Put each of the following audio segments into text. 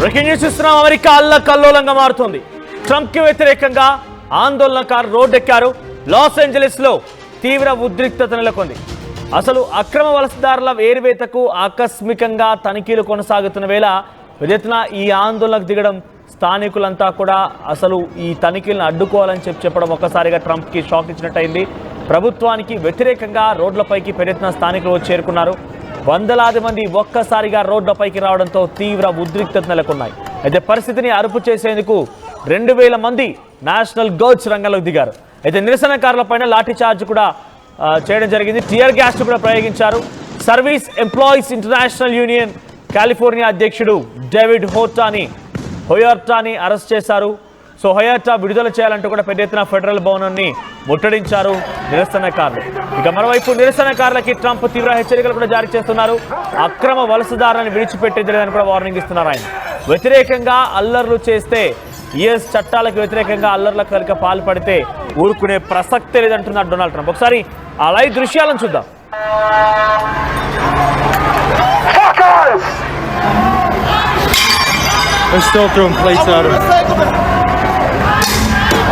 Breaking news ఇస్తున్నాం. America అల్లకల్లోలంగా మారుతోంది. ట్రంప్ కి వ్యతిరేకంగా ఆందోళనకారు రోడ్డెక్కారు. లాస్ ఏంజలీస్ లో తీవ్ర ఉద్రిక్తత నెలకొంది. అసలు అక్రమ వలసదారుల ఏరివేతకు ఆకస్మికంగా తనిఖీలు కొనసాగుతున్న వేళ విజేతన ఈ ఆందోళనకు దిగడం స్థానికులంతా కూడా అసలు ఈ తనిఖీలను అడ్డుకోవాలని చెప్పడం ఒక్కసారిగా ట్రంప్ కి షాక్ ఇచ్చినట్టయింది. ప్రభుత్వానికి వ్యతిరేకంగా రోడ్లపైకి పెరెత్తిన స్థానికులు చేరుకున్నారు. వందలాది మంది ఒక్కసారిగా రోడ్లపైకి రావడంతో తీవ్ర ఉద్రిక్తత నెలకొన్నాయి. అయితే పరిస్థితిని అదుపు చేసేందుకు 2000 మంది నేషనల్ గార్డ్స్ రంగంలోకి దిగారు. అయితే నిరసనకారులపైన లాఠీ చార్జ్ కూడా చేయడం జరిగింది. టియర్ గ్యాస్ కూడా ప్రయోగించారు. Service employees international union California అధ్యక్షుడు డేవిడ్ హోయర్టాని అరెస్ట్ చేశారు. సో హోయర్టా విడుదల చేయాలంటూ కూడా పెద్ద ఎత్తున ఫెడరల్ భవనాన్ని ముట్టడించారు నిరసనకారులు. ఇక మరోవైపు నిరసనకారులకి ట్రంప్ తీవ్ర హెచ్చరికలు కూడా జారీ చేస్తున్నారు. అక్రమ వలసదారులను విడిచిపెట్టేది లేదని కూడా వార్నింగ్ ఇస్తున్నారు. ఆయన వ్యతిరేకంగా అల్లర్లు చేస్తే యుఎస్ చట్టాలకు వ్యతిరేకంగా అల్లర్ల కనుక పాల్పడితే ఊరుకునే ప్రసక్తే లేదంటున్నారు డొనాల్డ్ ట్రంప్. ఒకసారి ఆ లైవ్ దృశ్యాలను చూద్దాం. They're still throwing plates at him.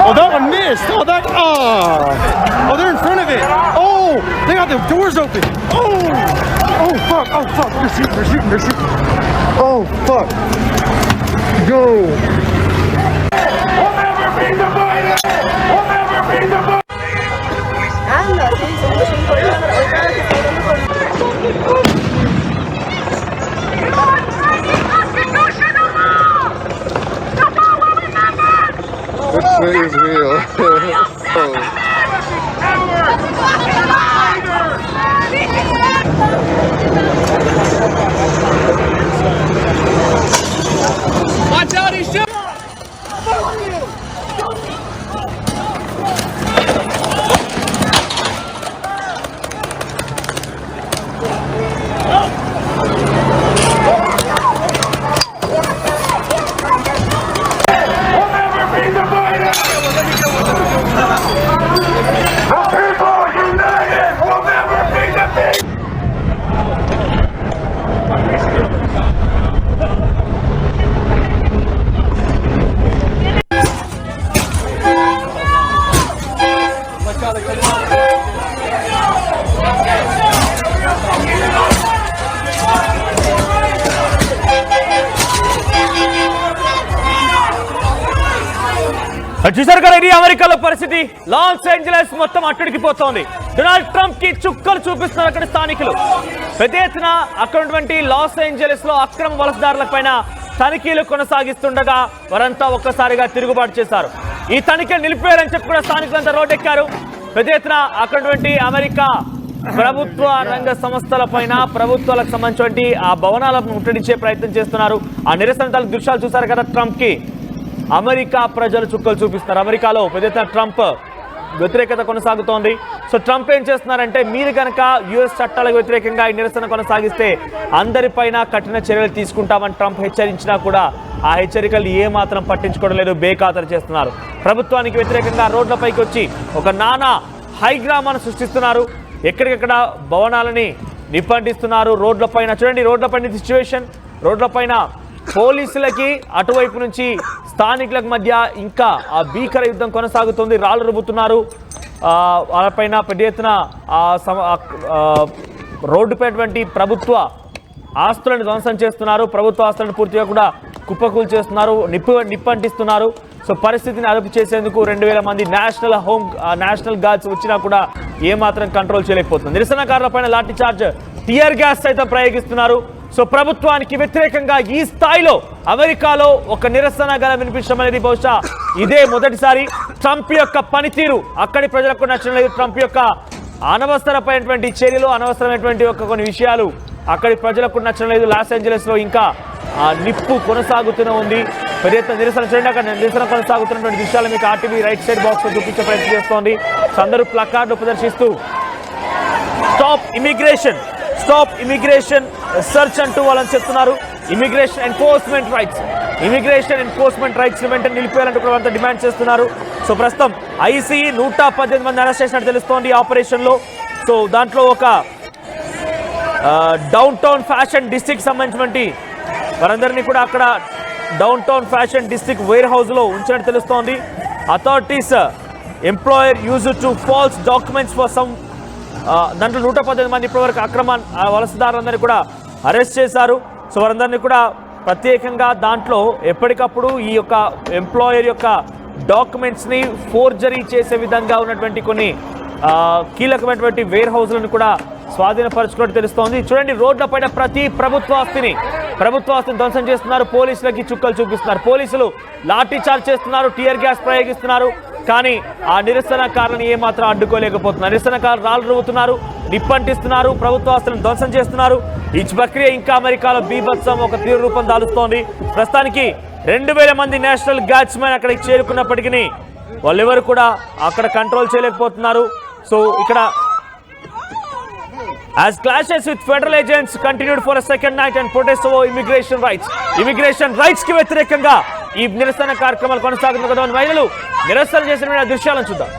Oh, that one missed. Oh, they're in front of it. Oh, they got the doors open. Oh, fuck. They're shooting. Oh, fuck. Go. We'll never be divided. We'll never be divided. This is real. Watch out, he's shooting! చూసారు కదా, ఇది అమెరికాలో పరిస్థితి. Los Angeles మొత్తం అట్టుడికిపోతోంది. Donald Trump కి చుక్కలు చూపిస్తున్నారు అక్కడ స్థానికులు. పెద్ద ఎత్తున అక్కడున్నటువంటి లాస్ ఏంజలస్ లో అక్రమ వలసదారుల పైన తనిఖీలు కొనసాగిస్తుండగా వారంతా ఒక్కసారిగా తిరుగుబాటు చేశారు. ఈ తనిఖీలు నిలిపేయాలని చెప్పి కూడా స్థానికులంతా రోడ్డెక్కారు. పెద్ద ఎత్తున అక్కడున్నటువంటి అమెరికా ప్రభుత్వ రంగ సంస్థల పైన ప్రభుత్వాలకు సంబంధించి ఆ భవనాలను ముట్టడించే ప్రయత్నం చేస్తున్నారు. ఆ నిరసన దృశ్యాలు చూసారు కదా. ట్రంప్ కి అమెరికా ప్రజలు చుక్కలు చూపిస్తున్నారు. అమెరికాలో పెద్ద ఎత్తున ట్రంప్ వ్యతిరేకత కొనసాగుతోంది. సో ట్రంప్ ఏం చేస్తున్నారంటే, మీరు కనుక యుఎస్ చట్టాలకు వ్యతిరేకంగా ఈ నిరసన కొనసాగిస్తే అందరిపైన కఠిన చర్యలు తీసుకుంటామని ట్రంప్ హెచ్చరించినా కూడా ఆ హెచ్చరికలు ఏమాత్రం పట్టించుకోవడం లేదు, బేఖాతరు చేస్తున్నారు. ప్రభుత్వానికి వ్యతిరేకంగా రోడ్లపైకి వచ్చి ఒక నానా హైగ్రామాన్ని సృష్టిస్తున్నారు. ఎక్కడికెక్కడ భవనాలని నిప్పంటిస్తున్నారు. రోడ్లపైన చూడండి, రోడ్లపైన సిచ్యువేషన్. రోడ్లపైన పోలీసులకి అటువైపు నుంచి స్థానికులకు మధ్య ఇంకా ఆ భీకర యుద్ధం కొనసాగుతుంది. రాళ్ళు రుబ్బుతున్నారు. వాళ్ళపైన పెద్ద ఎత్తున రోడ్డుపైనటువంటి ప్రభుత్వ ఆస్తులను ధ్వంసం చేస్తున్నారు. ప్రభుత్వ ఆస్తులను పూర్తిగా కూడా కుప్పకూలు చేస్తున్నారు, నిప్పంటిస్తున్నారు. సో పరిస్థితిని అదుపు చేసేందుకు 2000 మంది నేషనల్ గార్డ్స్ వచ్చినా కూడా ఏమాత్రం కంట్రోల్ చేయలేకపోతుంది. నిరసనకారులపైన లాఠీ చార్జ్, టియర్ గ్యాస్ సైతం ప్రయోగిస్తున్నారు. సో ప్రభుత్వానికి వ్యతిరేకంగా ఈ స్థాయిలో అమెరికాలో ఒక నిరసన గల వినిపించడం అనేది బహుశా ఇదే మొదటిసారి. ట్రంప్ యొక్క పనితీరు అక్కడి ప్రజలకు నచ్చడం లేదు. ట్రంప్ యొక్క అనవసరమైనటువంటి చర్యలు, అనవసరమైనటువంటి కొన్ని విషయాలు అక్కడి ప్రజలకు నచ్చడం లేదు. లాస్ ఏంజలస్ లో ఇంకా నిప్పు కొనసాగుతూనే ఉంది. పెద్ద ఎత్తున నిరసన చూడండి. అక్కడ నిరసన కొనసాగుతున్నటువంటి దృశ్యాలు మీకు ఆర్టీవీ రైట్ సైడ్ బాక్స్ లో చూపించే ప్రయత్నం చేస్తోంది. అందరూ ప్లకార్డులు ప్రదర్శిస్తూ స్టాప్ ఇమిగ్రేషన్ సెర్చ్ అంటూ వాళ్ళని చెప్తున్నారు. ఇమిగ్రేషన్ ఎన్ఫోర్స్మెంట్ రైట్స్ వెంటనే నిలిపేయాలంటూ కూడా అంతా డిమాండ్ చేస్తున్నారు. సో ప్రస్తుతం ఐసీ 118 మంది అరెస్ట్ చేసినట్టు తెలుస్తోంది ఈ ఆపరేషన్ లో. సో దాంట్లో ఒక డౌన్ టౌన్ ఫ్యాషన్ డిస్ట్రిక్ట్ సంబంధించినటువంటి వారందరినీ కూడా అక్కడ down town fashion district wear హౌస్లో ఉంచినట్టు తెలుస్తోంది. Authorities employer use to falls documents for some దాంట్లో 118 మంది ఇప్పటివరకు అక్రమ వలసదారులందరినీ కూడా అరెస్ట్ చేశారు. సో వారందరినీ కూడా ప్రత్యేకంగా దాంట్లో ఎప్పటికప్పుడు ఈ యొక్క ఎంప్లాయర్ యొక్క డాక్యుమెంట్స్ని ఫోర్జరీ చేసే విధంగా ఉన్నటువంటి కొన్ని కీలకమైనటువంటి వేర్ హౌస్లను కూడా స్వాధీనపరచుకున్నట్టు తెలుస్తోంది. చూడండి, రోడ్ల పైన ప్రతి ప్రభుత్వ ఆస్తిని ధ్వంసం చేస్తున్నారు. పోలీసులకి చుక్కలు చూపిస్తున్నారు. పోలీసులు లాఠీ చార్జ్ చేస్తున్నారు, టియర్ గ్యాస్ ప్రయోగిస్తున్నారు. కానీ ఆ నిరసనకారులను ఏమాత్రం అడ్డుకోలేకపోతున్నారు. నిరసనకారులు రాళ్ళు రువ్వుతున్నారు, నిప్పంటిస్తున్నారు, ప్రభుత్వ ఆస్తులను ధ్వంసం చేస్తున్నారు. ఈ ప్రక్రియ ఇంకా అమెరికాలో బీభత్సం ఒక తీవ్ర రూపం దాలుస్తోంది. ప్రస్తుతానికి 2000 మంది నేషనల్ గార్డ్స్మెన్ అక్కడికి చేరుకున్నప్పటికీ వాళ్ళెవరు కూడా అక్కడ కంట్రోల్ చేయలేకపోతున్నారు. సో ఇక్కడ as clashes with federal agents continued for a second night and protests over immigration rights కి వ్యతిరేకంగా ఈ నిరసన కార్యక్రమాలు కొనసాగుతున్న కదా మహిళలు నిరసన చేసిన దృశ్యాలను చూద్దాం.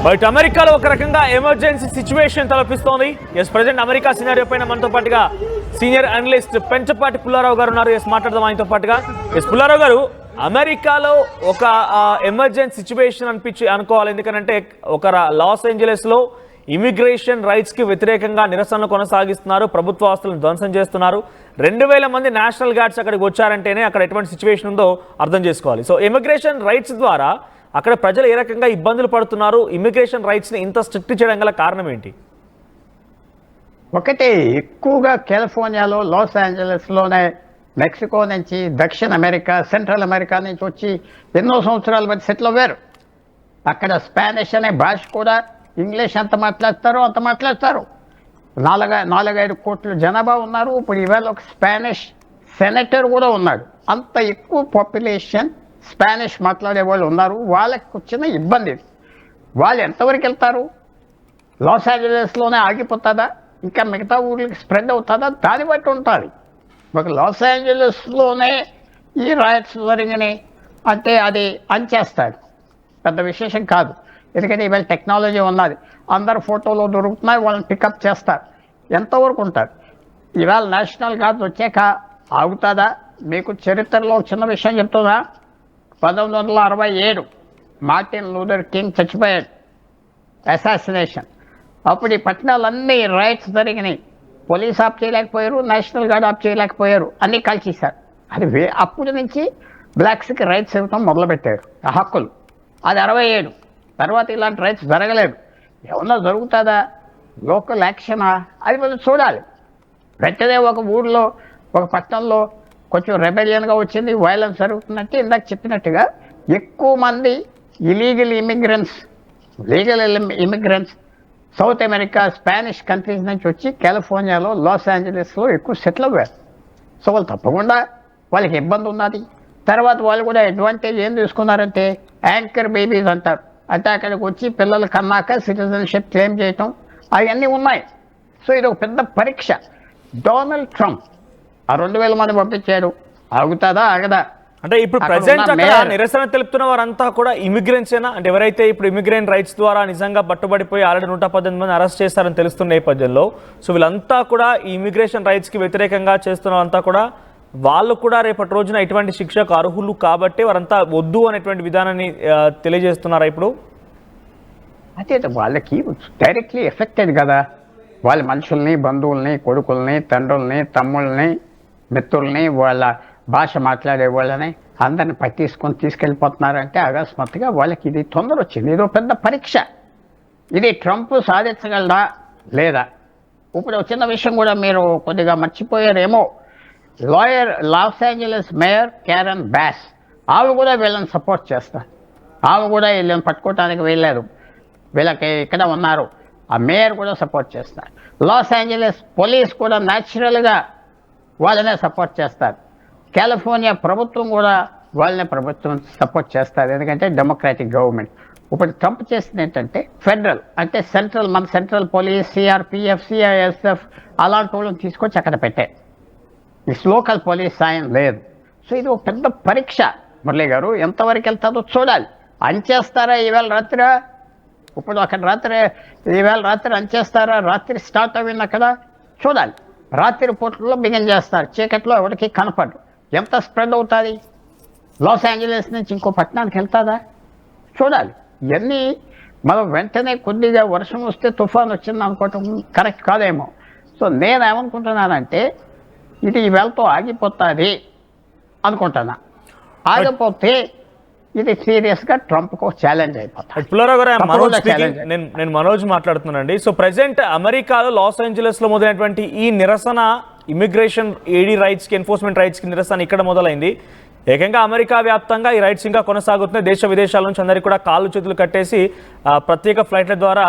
బట్ అమెరికాలో ఒక రకంగా ఎమర్జెన్సీ సిచ్యువేషన్ తలపిస్తోంది. ప్రజెంట్ అమెరికా సినారియో పైన మనతో పాటుగా సీనియర్ అనలిస్ట్ పెంచపాటి పుల్లారావు గారు ఉన్నారు. మాట్లాడదాం ఆయనతో పాటుగా. పుల్లారావు గారు, అమెరికాలో ఒక ఎమర్జెన్సీ సిచ్యువేషన్ అనుకోవాలి. ఎందుకంటే ఒక లాస్ ఏంజలెస్లో ఇమిగ్రేషన్ రైట్స్కి వ్యతిరేకంగా నిరసనలు కొనసాగిస్తున్నారు, ప్రభుత్వ ఆస్తులను ధ్వంసం చేస్తున్నారు. 2000 మంది నేషనల్ గార్డ్స్ అక్కడికి వచ్చారంటేనే అక్కడ ఎటువంటి సిచ్యువేషన్ ఉందో అర్థం చేసుకోవాలి. సో ఇమిగ్రేషన్ రైట్స్ ద్వారా అక్కడ ప్రజలు ఏ రకంగా ఇబ్బందులు పడుతున్నారు, ఇమిగ్రేషన్ రైట్స్ని ఇంత స్ట్రిక్ట్ చేయడం గల కారణం ఏంటి? ఒకటి, ఎక్కువగా కాలిఫోర్నియాలో, లాస్ ఏంజలస్లోనే మెక్సికో నుంచి, దక్షిణ అమెరికా, సెంట్రల్ అమెరికా నుంచి వచ్చి ఎన్నో సంవత్సరాల బట్టి సెటిల్ అవ్వారు. అక్కడ స్పానిష్ అనే భాష కూడా, ఇంగ్లీష్ ఎంత మాట్లాడతారో అంత మాట్లాడతారు. 4-5 కోట్ల జనాభా ఉన్నారు. ఇప్పుడు ఇవాళ ఒక స్పానిష్ సెనేటర్ కూడా ఉన్నాడు. అంత ఎక్కువ పాపులేషన్ స్పానిష్ మాట్లాడే వాళ్ళు ఉన్నారు. వాళ్ళకి వచ్చిన ఇబ్బంది, వాళ్ళు ఎంతవరకు వెళ్తారు? లాస్ ఏంజలస్లోనే ఆగిపోతుందా, ఇంకా మిగతా ఊర్లకి స్ప్రెడ్ అవుతుందా? దాన్ని బట్టి ఉంటుంది. ఒక లాస్ ఏంజలస్లోనే ఈ రైట్స్ జరిగినాయి అంటే అది అంచేస్తాడు, పెద్ద విశేషం కాదు. ఎందుకంటే ఇవాళ టెక్నాలజీ ఉన్నది, అందరు ఫోటోలు దొరుకుతున్నాయి, వాళ్ళని పికప్ చేస్తారు. ఎంతవరకు ఉంటారు? ఇవాళ నేషనల్ గార్డ్స్ వచ్చాక ఆగుతుందా? మీకు చరిత్రలో చిన్న విషయం చెప్తుందా? 1967 మార్టిన్ లూథర్ కింగ్ చచ్చిపోయాడు, అసాసినేషన్. అప్పుడు ఈ పట్టణాలన్నీ రైట్స్ జరిగినాయి. పోలీస్ ఆఫ్ చేయలేకపోయారు, నేషనల్ గార్డ్ ఆఫ్ చేయలేకపోయారు, అన్నీ కలిసేశారు. అది అప్పటి నుంచి బ్లాక్స్కి రైట్స్ ఇవ్వడం మొదలుపెట్టారు, ఆ హక్కులు. అది 67 తర్వాత ఇలాంటి రైట్స్ జరగలేదు. ఏమన్నా జరుగుతుందా? లోకల్ యాక్షనా? అది మనం చూడాలి. వెంటనే ఒక ఊళ్ళో, ఒక పట్టణంలో కొంచెం రెబెలియన్గా వచ్చింది, వైలెన్స్ జరుగుతుందంటే ఇందాక చెప్పినట్టుగా ఎక్కువ మంది illegal immigrants, legal immigrants south America, Spanish countries నుంచి వచ్చి కాలిఫోర్నియాలో, లాస్ ఏంజలస్లో ఎక్కువ సెటిల్ అవ్వారు. సో వాళ్ళు తప్పకుండా వాళ్ళకి ఇబ్బంది ఉన్నది. తర్వాత వాళ్ళు కూడా అడ్వాంటేజ్ ఏం తీసుకున్నారంటే యాంకర్ బేబీస్ అంటారు. అంటే అక్కడికి వచ్చి పిల్లలు కన్నాక సిటిజన్షిప్ క్లెయిమ్ చేయటం, అవన్నీ ఉన్నాయి. సో ఇది ఒక పెద్ద పరీక్ష. డొనాల్డ్ ట్రంప్ ఆ 2000 మంది పంపించాడు, ఆగుతుందా ఆగదా? అంటే ఇప్పుడు ప్రజెంట్ అక్కడ నిరసన తెలుపుతున్న వారంతా కూడా ఇమిగ్రెంట్స్ ఏనా? అంటే ఎవరైతే ఇప్పుడు ఇమిగ్రెంట్ రైట్స్ ద్వారా నిజంగా పట్టుబడిపోయి ఆల్రెడీ 118 మంది అరెస్ట్ చేస్తారని తెలుస్తున్న నేపథ్యంలో, సో వీళ్ళంతా కూడా ఈ ఇమిగ్రేషన్ రైట్స్కి వ్యతిరేకంగా చేస్తున్న వాళ్ళంతా కూడా వాళ్ళు కూడా రేపటి రోజున ఇటువంటి శిక్షకు అర్హులు కాబట్టి వారంతా వద్దు అనేటువంటి విధానాన్ని తెలియజేస్తున్నారా ఇప్పుడు? అదే వాళ్ళకి డైరెక్ట్లీ ఎఫెక్టెడ్ కదా. వాళ్ళ మనుషుల్ని, బంధువుల్ని, కొడుకుల్ని, తండ్రుల్ని, తమ్ముళ్ళని, మిత్రుల్ని, వాళ్ళ భాష మాట్లాడే వాళ్ళని అందరిని పట్టించుకొని తీసుకెళ్ళిపోతున్నారంటే అకస్మాత్తుగా వాళ్ళకి ఇది తొందర వచ్చింది. ఇదో పెద్ద పరీక్ష. ఇది ట్రంప్ సాధించగలడా లేదా? ఇప్పుడు చిన్న విషయం కూడా మీరు కొద్దిగా మర్చిపోయారేమో. Los Angeles mayor Karen Bass, ఆమె కూడా వీళ్ళని సపోర్ట్ చేస్తారు. ఆమె కూడా వీళ్ళని పట్టుకోవటానికి వెళ్ళారు, వీళ్ళకి ఇక్కడ ఉన్నారు. ఆ మేయర్ కూడా సపోర్ట్ చేస్తారు. లాస్ ఏంజలస్ పోలీస్ కూడా న్యాచురల్గా వాళ్ళనే సపోర్ట్ చేస్తారు. కాలిఫోర్నియా ప్రభుత్వం కూడా వాళ్ళనే సపోర్ట్ చేస్తారు, ఎందుకంటే డెమోక్రాటిక్ గవర్నమెంట్. ఇప్పుడు ట్రంప్ చేసింది ఏంటంటే ఫెడరల్ అంటే మన సెంట్రల్ పోలీస్, సిఆర్పిఎఫ్, సిఐఎస్ఎఫ్ అలాంటి వాళ్ళని తీసుకొచ్చి అక్కడ పెట్టారు. ఈ లోకల్ పోలీస్ సాయం లేదు. సో ఇది ఒక పెద్ద పరీక్ష. మురళి గారు ఎంతవరకు వెళ్తాదో చూడాలి. అంచేస్తారా ఈవేళ రాత్రి? ఇప్పుడు అక్కడ ఈవేళ రాత్రి అంచేస్తారా? రాత్రి స్టార్ట్ అయింది అక్కడ, చూడాలి. రాత్రి పూటల్లో బిగిన్ చేస్తారు, చీకట్లో ఎవరికి కనపడరు. ఎంత స్ప్రెడ్ అవుతుంది? లాస్ ఏంజలీస్ నుంచి ఇంకో పట్టణానికి వెళ్తుందా? చూడాలి. ఇవన్నీ మనం వెంటనే కొద్దిగా వర్షం వస్తే తుఫాన్ వచ్చింది అనుకోవటం కరెక్ట్ కాదేమో. సో నేనేమనుకుంటున్నానంటే ఇది ఈవేళతో ఆగిపోతుంది అనుకుంటున్నా. ఆగిపోతే ఇది సీరియస్గా ట్రంప్కు ఛాలెంజ్ అయిపోతుంది. నేను మనోజ్ మాట్లాడుతున్నానండి. సో ప్రెసెంట్ అమెరికాలో లాస్ ఏంజలస్ లో మొదలైనటువంటి ఈ నిరసన ఇమిగ్రేషన్ ఏడీ రైట్స్ కి, ఎన్ఫోర్స్మెంట్ రైట్స్ కి నిరసన ఇక్కడ మొదలైంది. ఏకంగా అమెరికా వ్యాప్తంగా ఈ రైట్స్ ఇంకా కొనసాగుతున్నాయి. దేశ విదేశాల నుంచి అందరికీ కూడా కాళ్ళు చేతులు కట్టేసి ప్రత్యేక ఫ్లైట్ల ద్వారా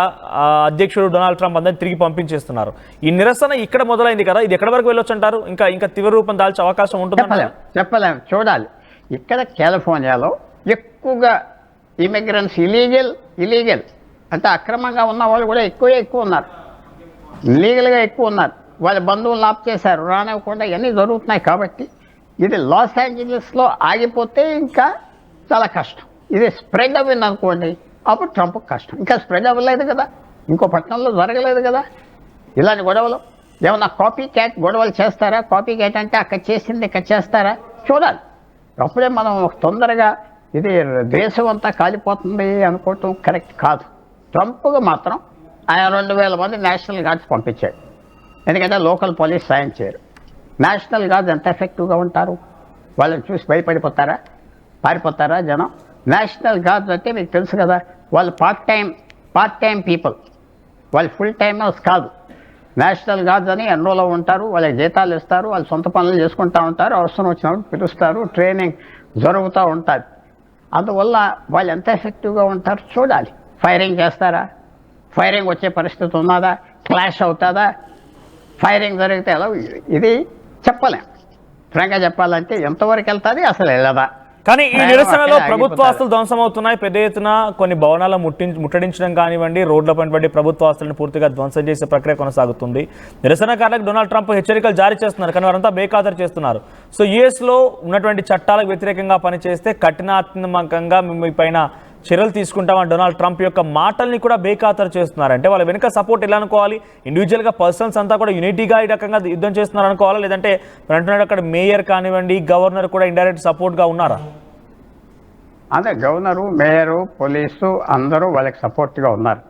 అధ్యక్షుడు డొనాల్డ్ ట్రంప్ అందరినీ తిరిగి పంపించేస్తున్నారు. ఈ నిరసన ఇక్కడ మొదలైంది కదా, ఇది ఎక్కడి వరకు వెళ్ళొచ్చు అంటారు? ఇంకా తీవ్ర రూపం దాల్చే అవకాశం ఉంటుంది? చెప్పలేము, చూడాలి. ఇక్కడ కాలిఫోర్నియాలో ఎక్కువగా ఇమిగ్రెంట్స్ ఇలీగల్ అంటే అక్రమంగా ఉన్న వాళ్ళు కూడా ఎక్కువ ఉన్నారు, లీగల్గా ఎక్కువ ఉన్నారు. వాళ్ళ బంధువులు ఆప్ చేశారు, రానివ్వకుండా ఇవన్నీ జరుగుతున్నాయి. కాబట్టి ఇది లాస్ ఏంజలీస్లో ఆగిపోతే ఇంకా చాలా కష్టం. ఇది స్ప్రెడ్ అవ్వింది అనుకోండి, అప్పుడు ట్రంప్కి కష్టం. ఇంకా స్ప్రెడ్ అవ్వలేదు కదా, ఇంకో పట్టణంలో జరగలేదు కదా ఇలాంటి గొడవలు. ఏమన్నా కాపీ క్యాట్ గొడవలు చేస్తారా? కాపీ క్యాట్ అంటే అక్కడ చేసింది ఇక్కడ చేస్తారా? చూడాలి. అప్పుడే మనం తొందరగా ఇది దేశం అంతా కాలిపోతుంది అనుకోవటం కరెక్ట్ కాదు. ట్రంప్గా మాత్రం ఆయన 2000 మంది నేషనల్ గార్డ్స్ పంపించాడు. ఎందుకంటే లోకల్ పోలీస్ సాయం చేయరు. నేషనల్ గార్డ్స్ ఎంత ఎఫెక్టివ్గా ఉంటారు? వాళ్ళని చూసి భయపడిపోతారా, పారిపోతారా జనం? నేషనల్ గార్డ్స్ అంటే మీకు తెలుసు కదా, వాళ్ళు పార్ట్ టైం పీపుల్, వాళ్ళు ఫుల్ టైమర్స్ కాదు. నేషనల్ గార్డ్స్ అని ఎన్రోలో ఉంటారు, వాళ్ళకి జీతాలు ఇస్తారు, వాళ్ళు సొంత పనులు చేసుకుంటూ ఉంటారు, అవసరం వచ్చినప్పుడు పిలుస్తారు, ట్రైనింగ్ జరుగుతూ ఉంటుంది. అందువల్ల వాళ్ళు ఎంత ఎఫెక్టివ్గా ఉంటారు చూడాలి. ఫైరింగ్ చేస్తారా? ఫైరింగ్ వచ్చే పరిస్థితి ఉన్నదా? క్లాష్ అవుతుందా? ఫైరింగ్ జరిగితే ఎలా? ఇది చెప్పలేం. ఫ్రాంక్గా చెప్పాలంటే ఎంతవరకు వెళ్తుంది, అసలు వెళ్ళదా? కానీ ఈ నిరసనలో ప్రభుత్వ ఆస్తులు ధ్వంసం అవుతున్నాయి. పెద్ద ఎత్తున కొన్ని భవనాలను ముట్టడించడం కానివ్వండి, రోడ్లపై ప్రభుత్వ ఆస్తులను పూర్తిగా ధ్వంసం చేసే ప్రక్రియ కొనసాగుతుంది. నిరసనకారులకు డొనాల్డ్ ట్రంప్ హెచ్చరికలు జారీ చేస్తున్నారు, కానీ వారంతా బేఖాతరు చేస్తున్నారు. సో యుఎస్లో ఉన్నటువంటి చట్టాలకు వ్యతిరేకంగా పనిచేస్తే కఠినాత్మకంగా మీ పైన చర్యలు తీసుకుంటామని డొనాల్డ్ ట్రంప్ యొక్క మాటల్ని కూడా బేఖాతరు చేస్తున్నారు. అంటే వాళ్ళ వెనుక సపోర్ట్ ఎలా అనుకోవాలి? ఇండివిజువల్గా పర్సన్స్ అంతా కూడా యూనిటీగా ఈ రకంగా యుద్ధం చేస్తున్నారు అనుకోవాలా? లేదంటే అంటున్నాడు అక్కడ మేయర్ కానివ్వండి, గవర్నర్ కూడా ఇండైరెక్ట్ సపోర్ట్గా ఉన్నారా? అదే గవర్నరు, మేయరు, పోలీసు అందరూ వాళ్ళకి సపోర్ట్గా ఉన్నారు.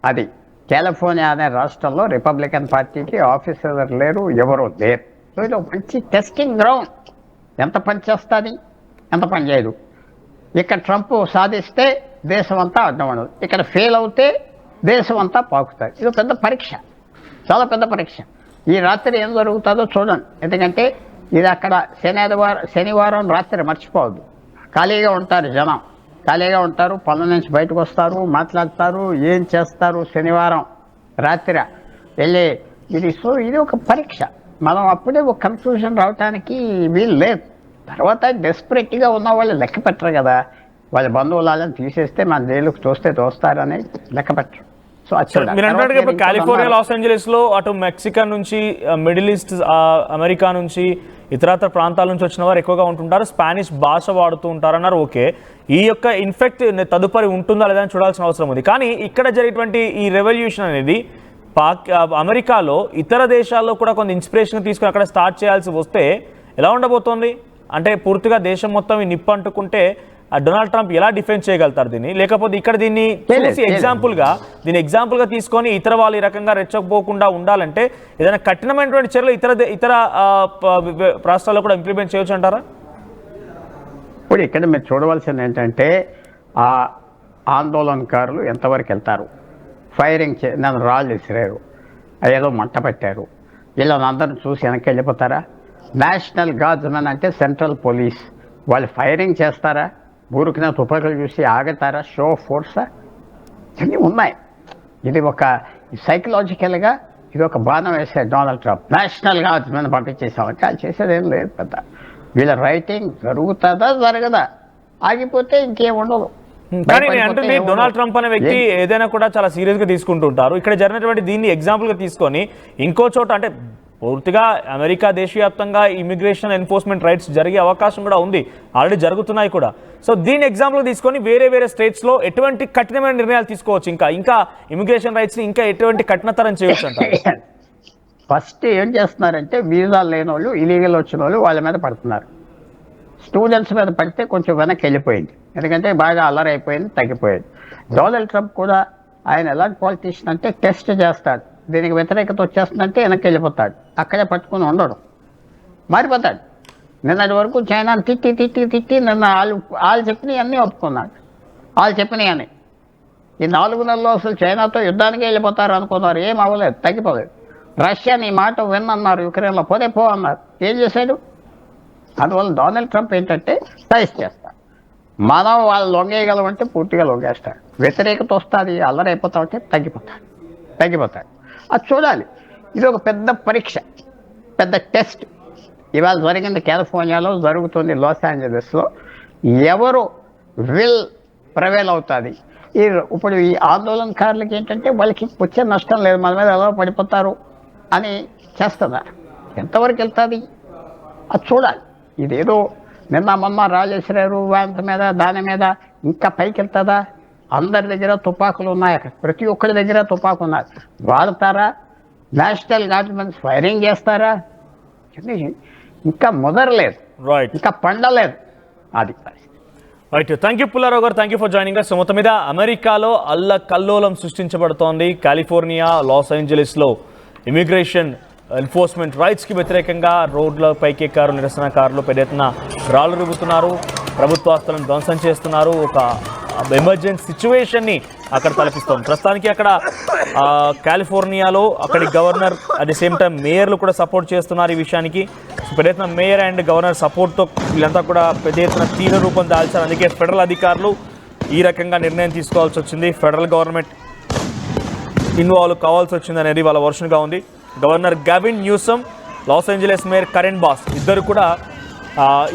అది కాలిఫోర్నియా అనే రాష్ట్రంలో రిపబ్లికన్ పార్టీకి ఆఫీసర్ లేరు, ఎవరూ లేరు. సో ఇది మంచి టెస్టింగ్ గ్రౌండ్. ఎంత పని చేస్తుంది, ఎంత పని చేయదు. ఇక్కడ ట్రంప్ సాధిస్తే దేశం అంతా అడ్డం ఉండదు, ఇక్కడ ఫెయిల్ అవుతే దేశం అంతా పాకుతుంది. ఇది పెద్ద పరీక్ష, చాలా పెద్ద పరీక్ష. ఈ రాత్రి ఏం జరుగుతుందో చూడండి. ఎందుకంటే ఇది అక్కడ శనివారం రాత్రి మర్చిపోవద్దు. ఖాళీగా ఉంటారు జనం, ఖాళీగా ఉంటారు, పనుల నుంచి బయటకు వస్తారు, మాట్లాడతారు, ఏం చేస్తారు శనివారం రాత్రి వెళ్ళి. ఇది ఒక పరీక్ష. మనం అప్పుడే ఒక కన్క్లూజన్ రావడానికి వీలు లేదు. తర్వాత డెస్పరేట్గా ఉన్న వాళ్ళు లెక్క పెట్టరు కదా, వాళ్ళ బంధువులను తీసేస్తే మన జైలుకు తోస్తారని లెక్క పెట్టరు. సో మీరు అంటే ఇప్పుడు కాలిఫోర్నియా, లాస్ ఏంజలీస్ లో అటు మెక్సికన్ నుంచి, మిడిల్ ఈస్ట్, అమెరికా నుంచి, ఇతరత్ర ప్రాంతాల నుంచి వచ్చిన వారు ఎక్కువగా ఉంటుంటారు, స్పానిష్ భాష వాడుతూ ఉంటారన్నారు. ఓకే, ఈ యొక్క ఇన్ఫెక్ట్ తదుపరి ఉంటుందా లేదా అని చూడాల్సిన అవసరం ఉంది. కానీ ఇక్కడ జరిగేటువంటి ఈ రెవల్యూషన్ అనేది అమెరికాలో ఇతర దేశాల్లో కూడా కొంత ఇన్స్పిరేషన్ తీసుకుని అక్కడ స్టార్ట్ చేయాల్సి వస్తే ఎలా ఉండబోతోంది? అంటే పూర్తిగా దేశం మొత్తం ఈ నిప్పు అంటుకుంటే డొనాల్డ్ ట్రంప్ ఎలా డిఫెన్స్ చేయగలుగుతారు దీన్ని? లేకపోతే ఇక్కడ దీన్ని చూసి ఎగ్జాంపుల్గా తీసుకొని ఇతర వాళ్ళు ఈ రకంగా రెచ్చకపోకుండా ఉండాలంటే ఏదైనా కఠినమైనటువంటి చర్యలు ఇతర రాష్ట్రాల్లో కూడా ఇంప్లిమెంట్ చేయొచ్చు అంటారా? ఇప్పుడు ఇక్కడ మీరు చూడవలసింది ఏంటంటే ఆ ఆందోళనకారులు ఎంతవరకు వెళ్తారు. ఫైరింగ్ నన్ను రాళ్ళు విసిరారు, ఏదో మంట పెట్టారు, వీళ్ళని అందరిని చూసి వెనక్కి వెళ్ళిపోతారా? నేషనల్ గార్డ్స్ అంటే సెంట్రల్ పోలీస్, వాళ్ళు ఫైరింగ్ చేస్తారా? ఊరికిన తుపాకులు చూసి ఆగుతారా? షో ఫోర్సా? ఇవన్నీ ఉన్నాయి. ఇది ఒక సైకలాజికల్గా ఇది ఒక బాణం వేసే డొనాల్డ్ ట్రంప్. నేషనల్ గార్డ్స్ మీద పంపించేసామంటే అది చేసేదేం లేదు పెద్ద. వీళ్ళ రైటింగ్ జరుగుతుందా జరగదా? ఆగిపోతే ఇంకేం ఉండదు. కానీ నేను అంటుంది డొనాల్డ్ ట్రంప్ అనే వ్యక్తి ఏదైనా కూడా చాలా సీరియస్ గా తీసుకుంటుంటారు. ఇక్కడ జరిగినటువంటి దీన్ని ఎగ్జాంపుల్ గా తీసుకొని ఇంకో చోట అంటే పూర్తిగా అమెరికా దేశవ్యాప్తంగా ఇమిగ్రేషన్ ఎన్ఫోర్స్మెంట్ రైట్స్ జరిగే అవకాశం కూడా ఉంది, ఆల్రెడీ జరుగుతున్నాయి కూడా. సో దీన్ని ఎగ్జాంపుల్ తీసుకొని వేరే వేరే స్టేట్స్ లో ఎటువంటి కఠినమైన నిర్ణయాలు తీసుకోవచ్చు, ఇంకా ఇమిగ్రేషన్ రైట్స్ ని ఇంకా ఎటువంటి కఠినతరం చేయవచ్చు అంటారు? ఫస్ట్ ఏం చేస్తున్నారంటే వీసాలు లేని వాళ్ళు, ఇలీగల్ వచ్చిన వాళ్ళు వాళ్ళ మీద పడుతున్నారు. స్టూడెంట్స్ మీద పడితే కొంచెం వెనక్కి వెళ్ళిపోయింది, ఎందుకంటే బాగా అల్లరి అయిపోయింది, తగ్గిపోయింది. డొనాల్డ్ ట్రంప్ కూడా ఆయన ఎలాంటి పాలిటీషియన్ అంటే టెస్ట్ చేస్తాడు, దీనికి వ్యతిరేకత వచ్చేస్తుందంటే వెనక్కి వెళ్ళిపోతాడు, అక్కడే పట్టుకుని ఉండడు, మారిపోతాడు. నిన్నటి వరకు చైనాను తిట్టి తిట్టి తిట్టి నిన్న వాళ్ళు చెప్పినవి అన్నీ ఒప్పుకున్నాడు. వాళ్ళు చెప్పినవి అని ఈ 4 నెలల్లో అసలు చైనాతో యుద్ధానికి వెళ్ళిపోతారు అనుకున్నారు, ఏం అవ్వలేదు, తగ్గిపోలేదు. రష్యా నీ మాట విన్నన్నారు, యుక్రెయిన్లో పోతే పో అన్నారు, ఏం చేశాడు? అందువల్ల డొనాల్డ్ ట్రంప్ ఏంటంటే సైజ్ చేస్తాడు. మనం వాళ్ళు లొంగేయగలమంటే పూర్తిగా లొంగేస్తాడు, వ్యతిరేకత వస్తుంది, అల్లరైపోతామంటే తగ్గిపోతాడు. అది చూడాలి. ఇది ఒక పెద్ద పరీక్ష, పెద్ద టెస్ట్. ఇవాళ జరిగింది కాలిఫోర్నియాలో, జరుగుతుంది లాస్ ఏంజలస్లో. ఎవరు విల్ ప్రివేల్ అవుతుంది? ఇప్పుడు ఈ ఆందోళనకారులకి ఏంటంటే వాళ్ళకి వచ్చే నష్టం లేదు, మన మీద ఎలా పడిపోతారు అని చేస్తున్నారు. ఎంతవరకు వెళ్తుంది అది చూడాలి. ఇదేదో నిన్న మొన్న రాజేశ్వరారు వ్యాంత మీద దాని మీద ఇంకా పైకి వెళ్తుందా? అందరి దగ్గర తుపాకులు ఉన్నాయి, అక్కడ ప్రతి ఒక్కరి దగ్గర తుపాకు ఉన్నాయి. వాడతారా? నేషనల్ గార్డ్మెంట్స్ ఫైరింగ్ చేస్తారా? ఇంకా ముదరలేదు, ఇంకా పండలేదు. అది రైట్. థ్యాంక్ యూ పుల్లారావు గారు, thank you for joining us. మొత్తం మీద అమెరికాలో అల్లకల్లోలం సృష్టించబడుతోంది. కాలిఫోర్నియా, లాస్ ఏంజలీస్లో ఇమిగ్రేషన్ ఎన్ఫోర్స్మెంట్ రైట్స్కి వ్యతిరేకంగా రోడ్ల పైకెక్కారు నిరసనకారులు, పెద్ద ఎత్తున రాళ్లు రుబ్బుతున్నారు, ప్రభుత్వాస్తులను ధ్వంసం చేస్తున్నారు. ఒక ఎమర్జెన్సీ సిచ్యువేషన్ని అక్కడ తలపిస్తోంది. ప్రస్తుతానికి అక్కడ కాలిఫోర్నియాలో అక్కడి governor at the same time మేయర్లు కూడా సపోర్ట్ చేస్తున్నారు ఈ విషయానికి. పెద్ద ఎత్తున మేయర్ అండ్ గవర్నర్ సపోర్ట్తో వీళ్ళంతా కూడా పెద్ద ఎత్తున తీవ్ర రూపం దాల్చారు. అందుకే ఫెడరల్ అధికారులు ఈ రకంగా నిర్ణయం తీసుకోవాల్సి వచ్చింది, ఫెడరల్ గవర్నమెంట్ ఇన్వాల్వ్ కావాల్సి వచ్చింది అనేది వాళ్ళ వర్షన్గా ఉంది. Governor Gavin Newsom, loss Angeles mayor current boss ఇద్దరు కూడా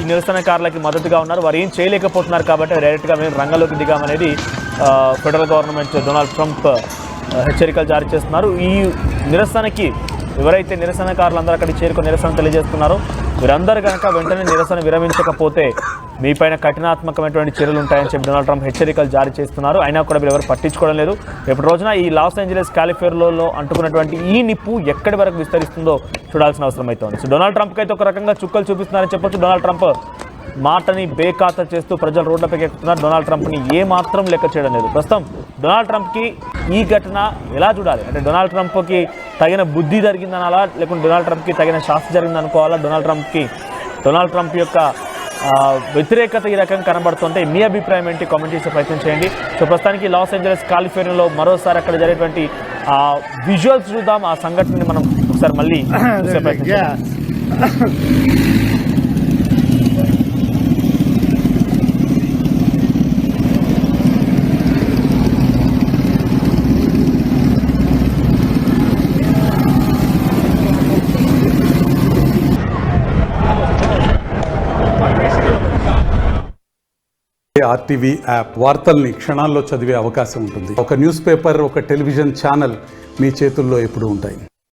ఈ నిరసనకారులకి మద్దతుగా ఉన్నారు. వారు ఏం చేయలేకపోతున్నారు కాబట్టి డైరెక్ట్గా మేము రంగంలోకి దిగామనేది ఫెడరల్ గవర్నమెంట్ డొనాల్డ్ ట్రంప్ హెచ్చరికలు జారీ చేస్తున్నారు. ఈ నిరసనకి ఎవరైతే నిరసనకారులందరూ అక్కడికి చేరుకొని నిరసన తెలియజేస్తున్నారో వీరందరూ కనుక వెంటనే నిరసన విరమించకపోతే మీపైన కఠినాత్మకమైనటువంటి చర్యలు ఉంటాయని చెప్పి డొనాల్డ్ ట్రంప్ హెచ్చరికలు జారీ చేస్తున్నారు. అయినా కూడా మీరు ఎవరు పట్టించుకోవడం లేదు. రేపటి రోజున ఈ లాస్ ఏంజలస్ కాలిఫోర్నియాలో అంటుకున్నటువంటి ఈ నిప్పు ఎక్కడి వరకు విస్తరిస్తుందో చూడాల్సిన అవసరం అయితే ఉంది. సో డొనాల్డ్ ట్రంప్కి అయితే ఒక రకంగా చుక్కలు చూపిస్తున్నారని చెప్పొచ్చు. డొనాల్డ్ ట్రంప్ మాటని బేఖాతా చేస్తూ ప్రజలు రోడ్లపైకి ఎక్కుతున్నారు. డొనాల్డ్ ట్రంప్ని ఏ మాత్రం లెక్క చేయడం లేదు. ప్రస్తుతం డొనాల్డ్ ట్రంప్కి ఈ ఘటన ఎలా చూడాలి అంటే డొనాల్డ్ ట్రంప్కి తగిన బుద్ధి జరిగిందనాలా, లేకుంటే డొనాల్డ్ ట్రంప్కి తగిన శాస్త్ర జరిగింది అనుకోవాలా? డొనాల్డ్ ట్రంప్ యొక్క వ్యతిరేకత ఈ రకంగా కనబడుతుంటే మీ అభిప్రాయం ఏంటి? కామెంట్ చేసే ప్రయత్నం చేయండి. సో ప్రస్తుతానికి లాస్ ఏంజలస్ కాలిఫోర్నియాలో మరోసారి అక్కడ జరిగేటువంటి విజువల్స్ చూద్దాం. ఆ సంఘటనని మనం ఒకసారి మళ్ళీ చూసే ప్రయత్నం చేద్దాం. ఆర్టీవీ యాప్ వార్తల్ని క్షణాల్లో చదివే అవకాశం ఉంటుంది. ఒక న్యూస్ పేపర్, ఒక టెలివిజన్ ఛానల్ మీ చేతుల్లో ఎప్పుడూ ఉంటాయి.